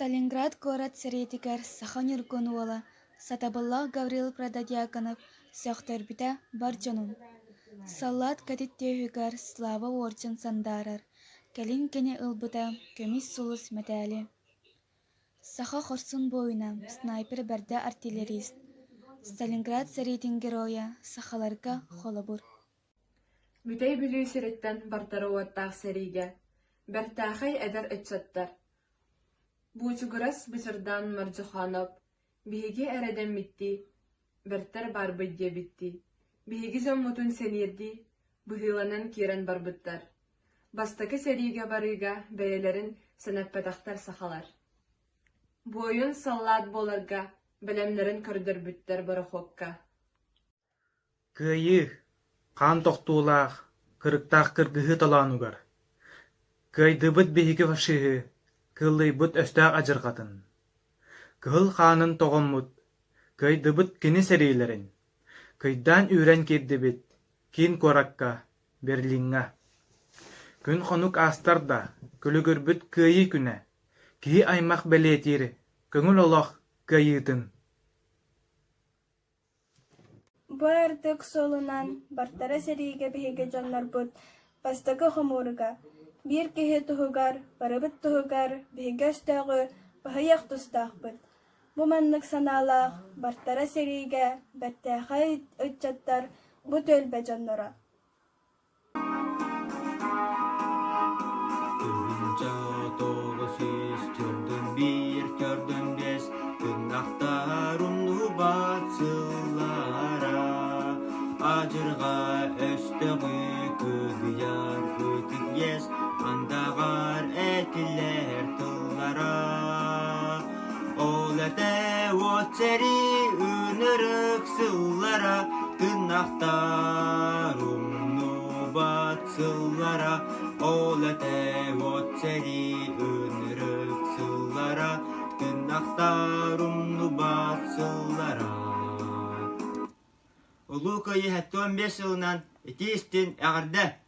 Сталинград город серетикер сахан юргон уола, Сатабыллах Гаврил Прододьяконов сөқтөрбіті бар жонун. Саллат кәтіттеуігер слава орден сандарар, кәлін кәне ылбыта көміс сулус мәтәлі. Саха хорсын бойына снайпер бәрді артиллерист. Сталинград серетин героя сахаларга холобур. Бүтей бүлүү сиреттен бартары уаттаах сериге. Бәртәхай әдер өтсаттар. Бучугурас бычырдан Марджуханов. Биһиги әреден битти. Бәртәр барбыдье битти. Биһиги жоммутун сенирди. Бұхиланан кирен барбыттар. Бастакы сериге барыга бәйелерин сәнәппәтақтар сахалар. Бойын саллат боларга білемлерин көрдір бүттер барахокка. Кыйы, қан тоқтуулақ, кырықтақ кыргыһы таланугар. Кыйдыбыт биһиги фашыһы, кыллыйбыт өстәк ажырғатын. Кыһыл ханын тоғыммут, кыйдыбыт кини серейлерин. Кыйдан үрен кирдибит, кин коракка, Берлинга. Күн хонук астарда, күлігірбіт кыйы күнә, кии аймақ бәлетері, көңіл олақ кыйытын. Бу артык солунан бартара сериге биһиге дьоннор бут, бастакы хомуруга. Бир киһи туһугар, барыбыт туһугар, биһиге өстөөгү баһыйах тустаахпыт. Бу маннык санаалаах бартара сериге бэртээхай өтчаттар бу төлбө дьоннора. Acırga östüğü kızıyar ötük yes, andağar etiller tıllara. Olete voçeri ünürük sıllara, tırnaktarım nubat sıllara. Olete voçeri ünürük sıllara, tırnaktarım nubat sıllara. Ulu köyü 15 yılından eti istin ağırda.